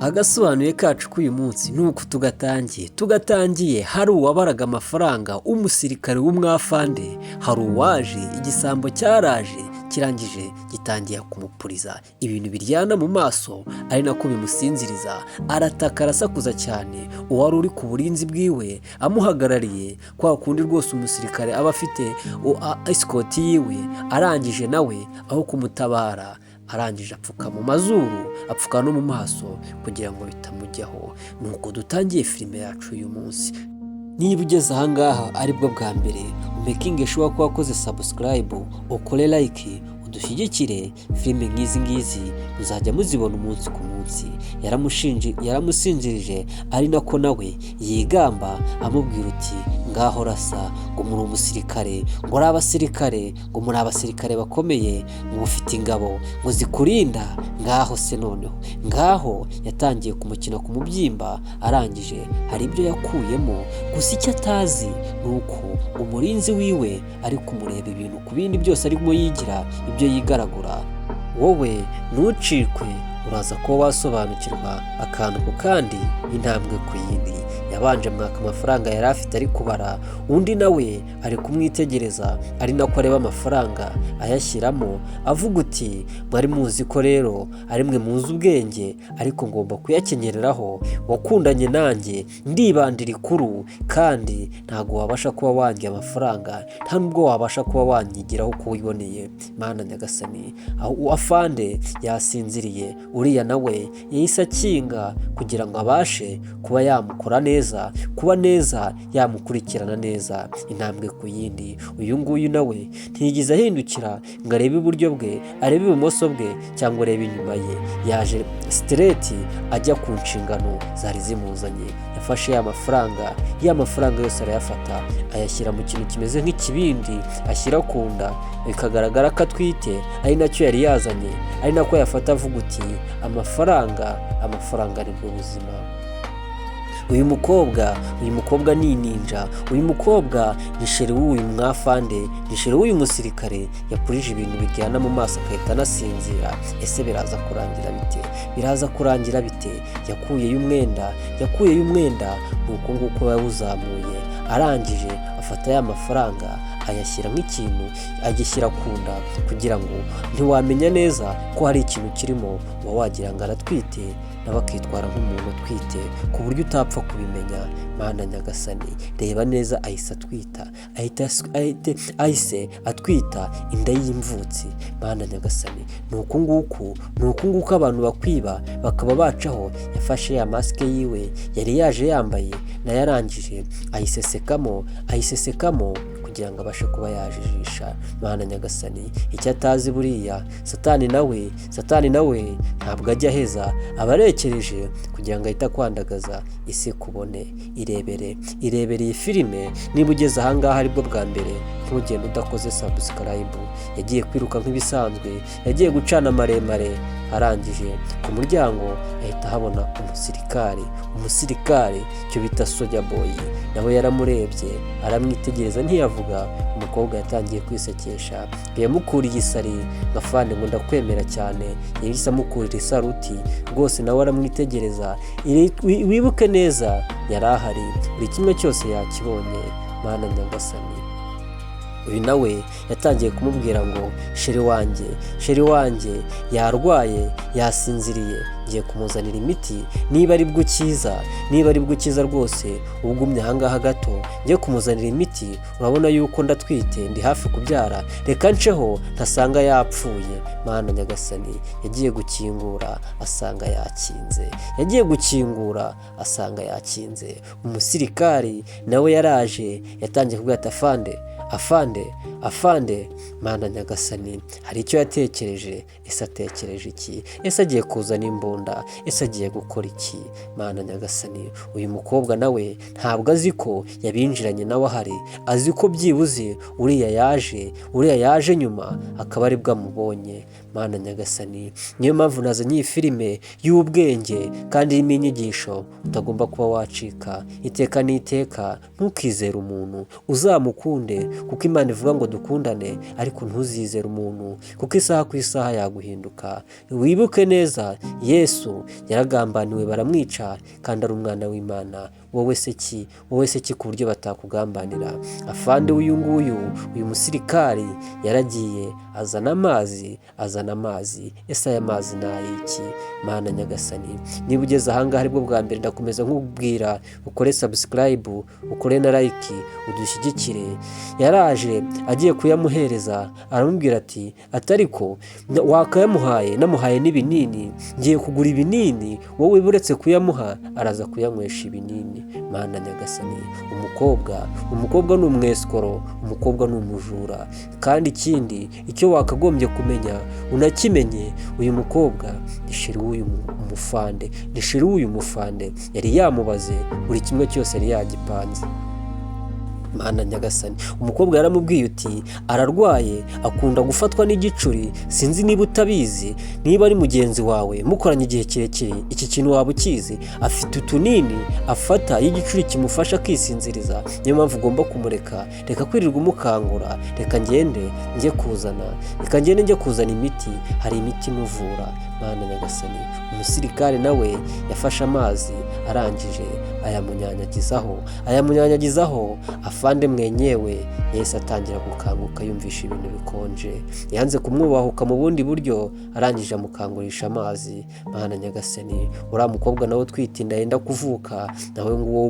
Agasobanuye kacu k'uyu munsi ni uku tugatangiye hari uwabaraga amafaranga umusirikare w'umwafande, hari uwaje igisambo cyaraje kirangije gitangiye kumupuriza ibintu biryana mu maso ari nako bimusinziriza, arataka arasakuza cyane. Uwari uri ku burinzi bwiwe amuhagarariye kwa kundi rwose umusirikare aba afite esikoti yiwe, arangije nawe aho kumutabara arangije apfuka mu mazuru apfuka no mu maso kugira ngo bitamujyaho. Nuko dutangiye filime yacu uyu munsi. Niba ugeze ahangaha aribwo bwa mbere, umekinge shuwa ko wakoze subscribe, ukore like, udushyigikire. Filime nk'izi ngizi muzajya muzibona umunsi ku munsi. Yaramusinzirije ari nako nawe yigamba amubwira uti ngaho rasa, ngo muri umusirikare, ngo ari abasirikare, ngo muri abasirikare bakomeye, ngo ufite ingabo ngo zikurinda. Ngaho se noneho, ngaho yatangiye kumukina ku mubyimba, arangije hari ibyo yakuyemo. Gusa icyo atazi ni uko umurinzi wiwe ari kumureba ibintu ku bindi byose arimo yigira ibyo yigaragura. Wowe ntucikwe, uraza kuba wasobanukirwa akantu ku kandi, intambwe ku yindi. Yabanje mwaka amafaranga yari afite ari kubara, undi nawe ari kumwitegereza ari nako areba amafaranga ayashyiramo, avuga uti mwari muzi ko rero ari mwe muzi ubwenge, ariko ngomba kuyakenyereraho. Wakundanye nanjye ndibandira ikuru, kandi ntago wabasha kuba wanjye amafaranga, nta nubwo wabasha kuba wanyigiraho uko wiboneye. Mana nyagasani, aho afande yasinziriye, uriya nawe yahise akinga kugira ngo abashe kuba yamukora neza, kuba neza yamukurikirana neza intambwe ku yindi. Uyu nguyu nawe ntiyigize ahindukira ngo arebe iburyo bwe, arebe ibumoso bwe, cyangwa arebe inyuma ye. Yaje sitereti ajya ku nshingano zari zimuzanye. Yafashe ya mafaranga yose arayafata, ayashyira mu kintu kimeze nk'ikibindi ashyira ku nda, bikagaragara ko atwite, ari nacyo yari yazanye, ari nako yafata avuga uti amafaranga ni bwo buzima. Uyu mukobwa ni ninja. Uyu mukobwa ni sheri w'uyu mwafande, ni sheri w'uyu musirikare yapurije ibintu biryana mu maso agahita anasinzira. Ese biraza kurangira bite? Yakuyeyo umwenda nuko nguko yawuzamuye, arangije afata ya mafaranga ayashyira nk'ikintu, agishyira ku nda kugira ngo ntiwamenya neza ko hari ikintu kirimo, uba wagira ngo aratwite, nawe akitwara nk'umuntu utwite ku buryo utapfa kubimenya. Mana nyagasani, reba neza, ahise atwita inda y'imvutsi. Mana nyagasani, ni uku nguku abantu bakwiba bakaba bacaho. Yafashe ya masike yiwe yari yaje yambaye, nayo arangije ayisesekamo kugira ngo abashe kuba yajijisha. Mana nyagasani, icyo atazi buriya satani nawe ntabwo ajya aheza, aba arekereje kugira ngo ahite akwandagaza isi kubone. Irebere iyi filime. Niba ugeze ahangaha aribwo bwa mbere, ntugende udakoze subscribe. Yagiye kwiruka nk'ibisanzwe, yagiye gucana maremare, arangije ku muryango ahita habona umusirikare cyo bita soja boy. nawe yaramurebye aramwitegereza ntiyavuga. Umukobwa yatangiye kwisekesha, yamukuriye isari ngafande ngo ndakwemera cyane. Yahise amukurira isaruti rwose, nawe aramwitegereza. Wibuke neza yari ahari, buri kimwe cyose yakibonye. Mana nyagasani. Uyu nawe yatangiye kumubwira ngo sheri wanjye yarwaye, yasinziriye, ngiye kumuzanira imiti. Niba ari bwo ukiza rwose, ugumye ahangaha gato ngiye kumuzanira imiti. Urabona yuko ndatwite, ndi hafi kubyara, reka nceho ntasanga yapfuye. Mana nyagasani. Yagiye gukingura asanga yakinze. Umusirikari nawe yaraje, yatangiye kubwira ati afande. Mana nyagasani, hari icyo yatekereje. Ese atekereje iki? Ese agiye kuzana imbunda? Ese agiye gukora iki? Mana nyagasani. Uyu mukobwa nawe ntabwo azi ko yabinjiranye nawe ahari, azi ko byibuze uriya yaje nyuma akaba ari bwamubonye. Mana nyagasani. Niyo mpamvu nazanye iyi filime y'ubwenge kandi irimo inyigisho utagomba kuba wacika. Iteka n'iteka ntukizere umuntu, uzamukunde kuko Imana ivuga ngo dukundane ariko ntuzizere umuntu kuko isaha ku isaha yaguhinduka. Wibuke neza Yesu yaragambaniwe baramwica kandi ari umwana w'Imana. Wowe se ki ku buryo batakugambanira? Afande uyu musirikari yaragiye azana amazi. Ese aya mazi ni ay'iki? Mana nyagasani, niba ugeze ahangaha aribwo bwa mbere ndakomeza nkubwira ukore subscribe, ukore na like, udushyigikire. Yaraje agiye kuyamuhereza aramubwira ati ariko wakayamuhaye, namuhaye n'ibinini, ngiye kugura ibinini, wowe buretse kuyamuha araza kuyanywesha ibinini. Mana nyagasani, umukobwa ni umwesikoro, umukobwa ni umujura. Kandi ikindi icyo wakagombye kumenya unakimenye, uyu mukobwa ni sheri w'uyu mufande, yari yamubaze buri kimwe cyose yari yagipanze. Mana nyagasani, umukobwa yaramubwiye uti ararwaye, akunda gufatwa n'igicuri, sinzi niba utabizi, niba ari mugenzi wawe mukoranye igihe kirekire, iki kintu waba ukizi, afite utunini afata iyo igicuri kimufasha kwisinziriza, niyo mpamvu ugomba kumureka. Reka kwirirwa umukangura, reka ngende njye kuzana imiti, hari imiti imuvura. Mana nyagasani, umusirikare nawe yafashe amazi arangije ayamunyanyagizaho. Afande mwenyewe yahise atangira gukanguka yumvisha ibintu bikonje, yanze kumwubahuka mu bundi buryo, arangije amukangurisha amazi. Mana nyagasani, uriya mukobwa nawe twitinda yenda kuvuka, nawe nguwo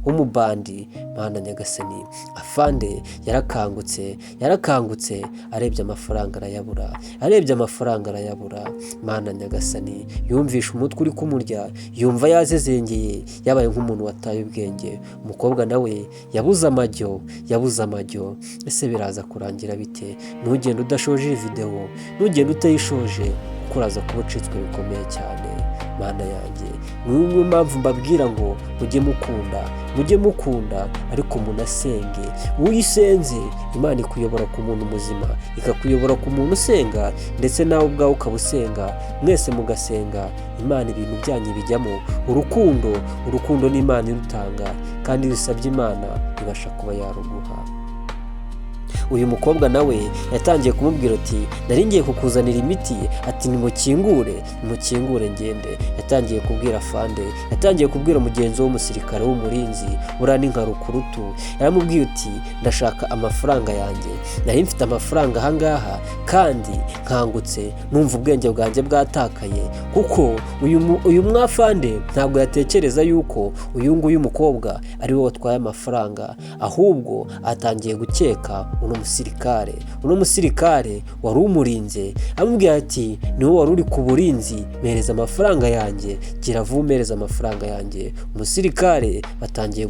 w'umubandi. Mana nyagasani, afande yarakangutse arebye amafaranga arayabura. Mana nyagasani, yumvisha umutwe uri kumurya, yumva yazezengeye, yabaye nk'umuntu wataye ubwenge. Umukobwa nawe yabuze amajyo. Ese biraza kurangira bite? Ntugende udashoje iyi video, ntugende utayishoje, kuko uraza kuba ucitswe bikomeye cyane. Mana yanjye, niyo mpamvu mbabwira ngo mujye mukunda ariko munasenge. Uyisenze Imana ikuyobora ku muntu muzima, ikakuyobora ku muntu usenga, ndetse nawe ubwawe ukaba usenga, mwese mugasenga, Imana ibintu byanyu bijyamo. Urukundo ni Imana irutanga, kandi risabye Imana ibasha kuba yaruguha. Uyu mukobwa nawe yatangiye kumubwira ati nari ngiye kukuzanira imiti, ati nimukingure ngende. Yatangiye kubwira afande, yatangiye kubwira mugenzi w'umusirikare w'umurinzi, urani nka rukurutu. Yaramubwiye uti ndashaka amafaranga yanjye, nari mfite amafaranga ahangaha kandi nkangutse numva ubwenge bwanjye bwatakaye, kuko uyu mwafande ntabwo yatekereza yuko uyu mukobwa ari we watwaye amafaranga, ahubwo atangiye gukeka uno musirikare wari umurinze. Amubwira ati ni wowe wari uri ku burinzi, mpereza amafaranga yanjye, gira vuba umpereza amafaranga yanjye. Umusirikare batangiye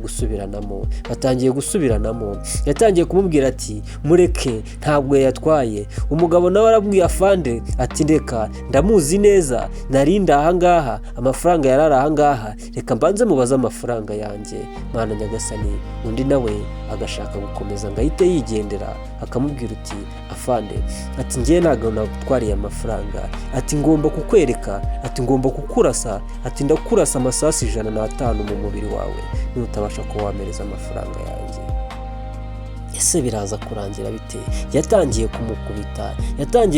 gusubiranamo. Yatangiye kumubwira ati mureke, ntabwo yatwaye. Umugabo nawe arabwiye afande ati reka, ndamuzi neza, narinda ahangaha, amafaranga yarari ahangaha, reka mbanze mubaze amafaranga yanjye. Mana nyagasani, undi nawe agashaka gukomeza ngo ahite yigendera, akamubwira uti afande, ati ngiye ntabwo nagutwariye amafaranga, ati ngomba kukwereka, ati ngomba kukurasa, ati ndakurasa amasasu 105 mu mubiri wawe nutabasha kuba wamereza amafaranga yanjye. Ese biraza kurangira bite? Yatangiye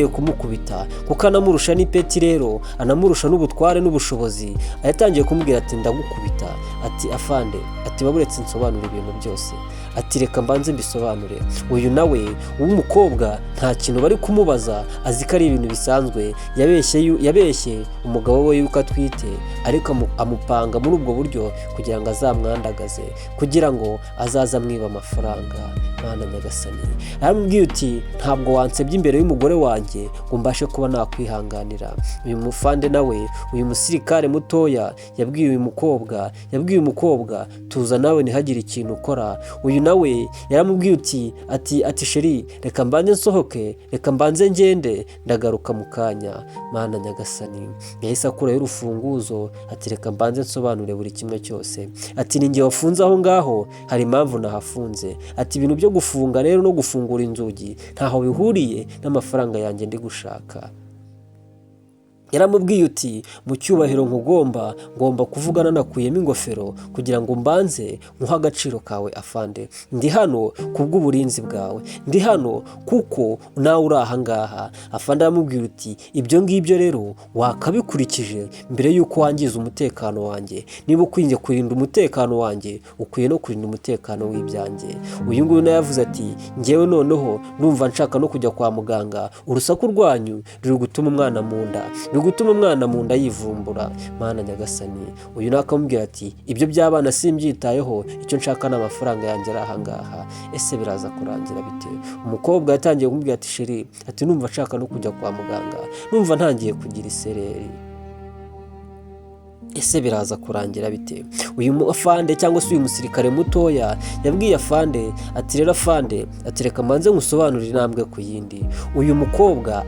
kumukubita kuko anamurusha n'ipeti, rero anamurusha n'ubutware n'ubushobozi. Yatangiye kumubwira ati ndagukubita, ati afande, ati baburetse nsobanura ibintu byose, ati reka mbanze mbisobanure. Uyu nawe w'umukobwa nta kintu bari kumubaza, azi ko ari ibintu bisanzwe. Yabeshye umugabo we yuko atwite, ariko amupanga muri ubwo buryo kugira ngo azamwandagaze, kugira ngo azaza amwiba amafaranga. Mana nyagasani, aramubwiye uti ntabwo wansebye imbere y'umugore wanjye ngo mbashe kuba nakwihanganira. Uyu mufande nawe, uyu musirikare mutoya yabwiye uyu mukobwa tuza nawe ntihagire ikintu ukora. Uyu nawe yaramubwiye uti ati sheri, reka mbanze nsohoke, reka mbanze ngende, ndagaruka mu kanya. Mana nyagasani, yahise akurayo urufunguzo, ati reka mbanze nsobanure buri kimwe cyose. Ati ninjye wafunze aho ngaho, hari impamvu nahafunze. Ati ibintu byo gufunga rero no gufungura inzugi ntaho bihuriye n'amafaranga yanjye ndi gushaka. yaramubwiye uti mu cyubahiro ngomba kuvuga nanakuyemo ingofero kugira ngo mbanze nkuhe agaciro kawe afande, ndi hano kubw'uburinzi bwawe, ndi hano kuko nawe uri ahangaha. Afande aramubwira uti ibyo ngibyo rero wakabikurikije mbere y'uko wangiza umutekano wanjye. Niba ukwiye kurinda umutekano wanjye ukwiye no kurinda umutekano w'ibyanjye. Uyu nguyu nawe yavuze ati njyewe noneho numva nshaka no kujya kwa muganga, urusaku rwanyu ruri gutuma umwana mu nda yivumbura. Mana nyagasani, uyu nawe akamubwira ati ibyo by'abana simbyitayeho, icyo nshaka ni amafaranga yanjye ari ahangaha. Ese biraza kurangira bite? Umukobwa yatangiye kumubwira ati sheri, ati numva nshaka no kujya kwa muganga, numva ntangiye kugira isereri. Ese biraza kurangira bite? Uyu afande cyangwa se uyu musirikare mutoya yabwiye afande ati rero afande, ati reka mbanze ngusobanurire intambwe ku yindi. Uyu mukobwa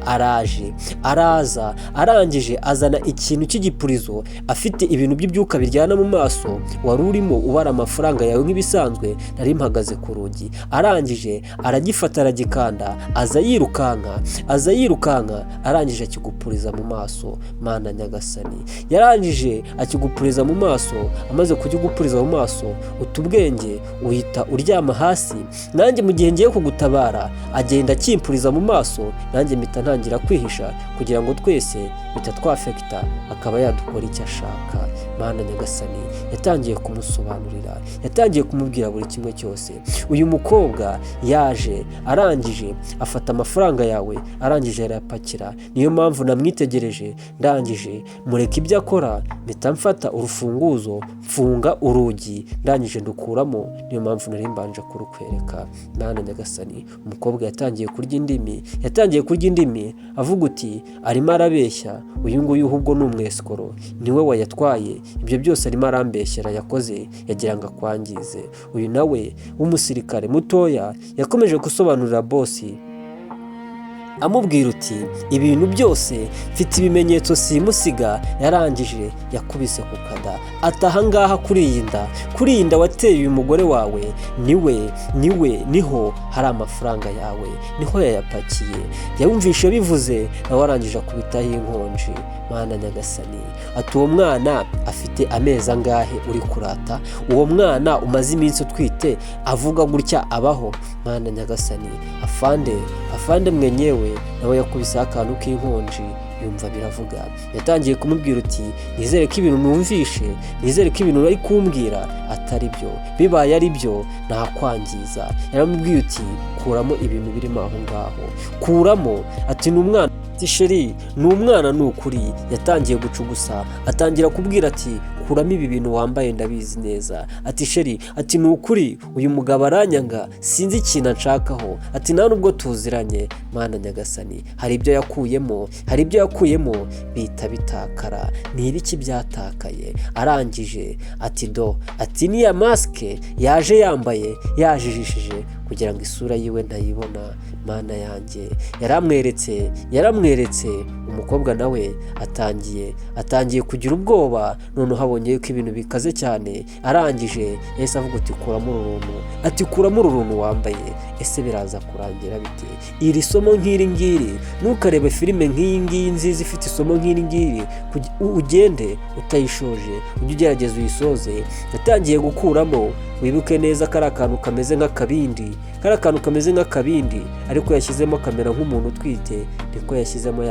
araza arangije azana ikintu cy'igipurizo, afite ibintu by'ibyuka biryana mu maso, wari urimo ubara amafaranga yawe nk'ibisanzwe, nari mpagaze ku rugi. Arangije aragifata aragikanda, aza yirukanka arangije akigupuriza mu maso. Mana nyagasani, yarangije akigupuriza mu maso. Amaze kugupuriza mu maso utubwenge uhita uryama hasi. Nanjye mu gihe ngiye kugutabara agenda akimpuriza mu maso, nanjye mpita ntangira kwihisha kugira ngo twese bitatwafekita akaba yadukora icyo ashaka. Mana nyagasani, yatangiye kumusobanurira, yatangiye kumubwira buri kimwe cyose. Uyu mukobwa yaje arangije afata amafaranga yawe, arangije arayapakira. Niyo mpamvu namwitegereje, ndangije mureka ibyo akora, mpita mfata urufunguzo mfunga urugi, ndangije ndukuramo. Niyo mpamvu nari mbanje kurukwereka. Mana nyagasani, umukobwa yatangiye kurya indimi avuga uti arimo arabeshya, uyu nguyu ahubwo ni umwesikoro, niwe wayatwaye, ibyo byose arimo arambeshyera yakoze yagira ngo akwangize. Uyu nawe w'umusirikare mutoya yakomeje gusobanurira bosi amubwira uti ibintu byose mfite ibimenyetso simusiga. Yarangije yakubise ku kada ati ahangaha kuri iyi nda wateye uyu mugore wawe niho hari amafaranga yawe, niho yayapakiye. Yawumvishe bivuze nawe arangije akubitaho inkonji. Mana nyagasani, ati uwo mwana afite amezi angahe uri kurata? Uwo mwana umaze iminsi utwite avuga gutya abaho? Mana nyagasani, afande mwenyewe nawe yakubiseho akantu k'inkonji yumva biravuga. Yatangiye kumubwira uti nizere ko ibintu numvishe, nizere ko ibintu uri kumbwira atari byo, bibaye ari byo nakwangiza. Yaramubwiye uti kuramo ibintu birimo aho ngaho, kuramo. Ati ni umwana, sheri ni umwana ni ukuri. Yatangiye gucugusa, atangira kubwira ati kuramo ibi bintu wambaye ndabizi neza. Ati sheri, ati ni ukuri uyu mugabo aranyanga, sinzi ikintu anshakaho, ati nta nubwo tuziranye. Mana nyagasani, hari ibyo yakuyemo bita bitakara. Ni ibiki byatakaye? Arangije ati niya masike yaje yambaye yajijishije kugira ngo isura yiwe ntayibona. Mana yanjye, yaramweretse. Umukobwa nawe atangiye kugira ubwoba, noneho abonye ko ibintu bikaze cyane. Arangije yahise avuga uti kuramo uru runtu wambaye. Ese biraza kurangira bite? Iri somo nk'iri ngiri, ntukarebe filime nk'iyi ngiyi nziza ifite isomo nk'iri ngiri ugende utayishoje, ujye ugerageza uyisoze. Yatangiye gukuramo, wibuke neza ko ari akantu kameze nk'akabindi, ariko yashyizemo kamera nk'umuntu utwite, niko yashyizemo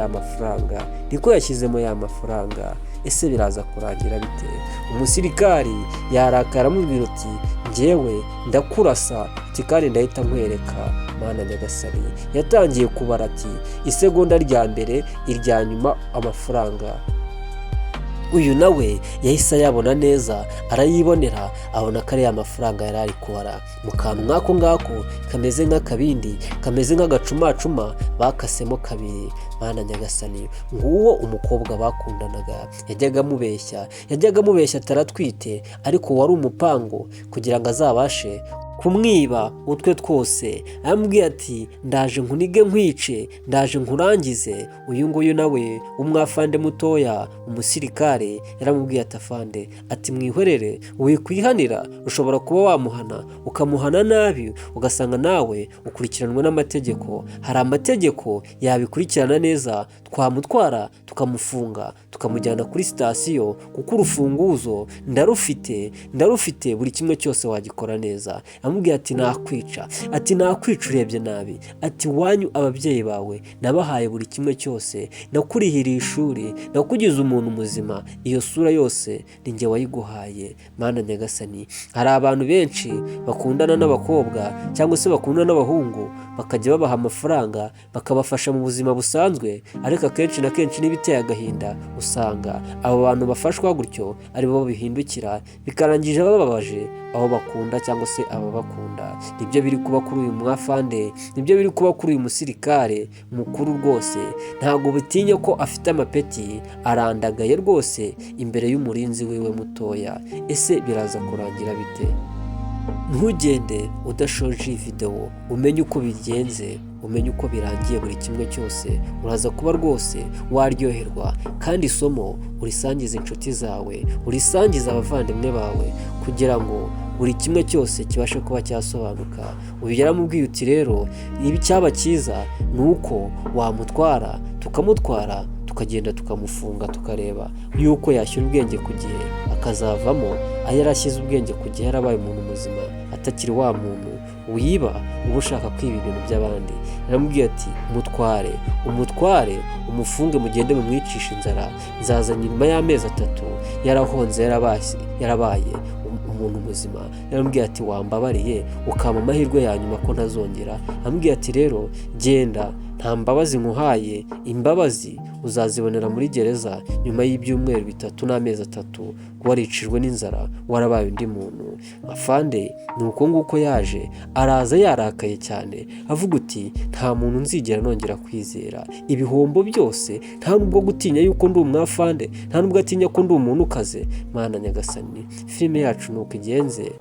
ya mafaranga. Ese biraza kurangira bite? Umusirikari yarakara amubwira uti njyewe ndakurasa, ati kandi ndahita nkwereka. Mana nyagasani, yatangiye kubara ati isegonda rya mbere, irya nyuma amafaranga. Uyu nawe yahise ayabona neza, arayibonera, abona ko ari ya mafaranga yari ari kubara mu kantu nk'ako ngako kameze nk'akabindi, kameze nk'agacumacuma bakasemo kabiri. Mana nyagasani, nguwo umukobwa bakundanaga yajyaga amubeshya ataratwite, ariko wari umupango kugira ngo azabashe kumwiba utwe twose. Aramubwiye ati ndaje nkunige nkwice, ndaje nkurangize. Uyu nguyu nawe umwafande mutoya umusirikare yaramubwiye ati afande, ati mwihorere wikwihanira, ushobora kuba wamuhana ukamuhana nabi ugasanga nawe ukurikiranwa n'amategeko. Hari amategeko yabikurikirana neza, twamutwara tukamufunga tukamujyana kuri sitasiyo, kuko urufunguzo ndarufite buri kimwe cyose wagikora neza. Amubwiye ati nakwica, ati nakwica urebye nabi, ati wanyu ababyeyi bawe nabahaye buri kimwe cyose, nakurihiriye ishuri, nakugize umuntu muzima, iyo sura yose ni njye wayiguhaye. Mana nyagasani, hari abantu benshi bakundana n'abakobwa cyangwa se bakundana n'abahungu, bakajya babaha amafaranga bakabafasha mu buzima busanzwe, ariko akenshi na kenshi n'ibiteye agahinda usanga abo bantu bafashwa gutyo ari bo bihindukira bikarangije bababaje abo bakunda cyangwa se ababakunda. Nibyo biri kuba kuri uyu mwafande, nibyo biri kuba kuri uyu musirikare mukuru rwose. Ntabwo bitinya ko afite amapeti, arandagaye rwose imbere y'umurinzi wiwe mutoya. Ese biraza kurangira bite? Ntugende udashoje iyi video, umenye uko bigenze, umenye uko birangiye buri kimwe cyose. Uraza kuba rwose waryoherwa, kandi isomo urisangiza inshuti zawe, urisangiza abavandimwe bawe, kugira ngo buri kimwe cyose kibashe kuba cyasobanuka. Uyu yaramubwiye uti rero ibi cyaba cyiza ni uko wamutwara tukamutwara tukagenda tukamufunga, tukareba yuko yashyira ubwenge ku gihe akazavamo yarashyize ubwenge ku gihe, yarabaye umuntu muzima, atakiri wa muntu wiba uba ushaka kwiba ibintu by'abandi. Yaramubwiye ati umutware umufunge, mugende mumwicisha inzara, nzazanye nyuma y'amezi 3 yarahonze yarabaye umuntu muzima. Yaramubwiye ati wambabariye ukampa amahirwe ya nyuma ko ntazongera. Amubwiye ati rero genda, nta mbabazi nkuhaye, imbabazi uzazibonera muri gereza nyuma y'ibyumweru 3 n'amezi 3 waricirwe n'inzara, warabaye undi muntu. Afande ni uko nguko yaje, araza yarakaye cyane avuga uti nta muntu nzigera nongera kwizera, ibihombo byose, nta nubwo gutinya yuko ndi umwafande, nta nubwo atinya ko ndi umuntu ukaze. Mana nyagasani, filime yacu nuko igenze.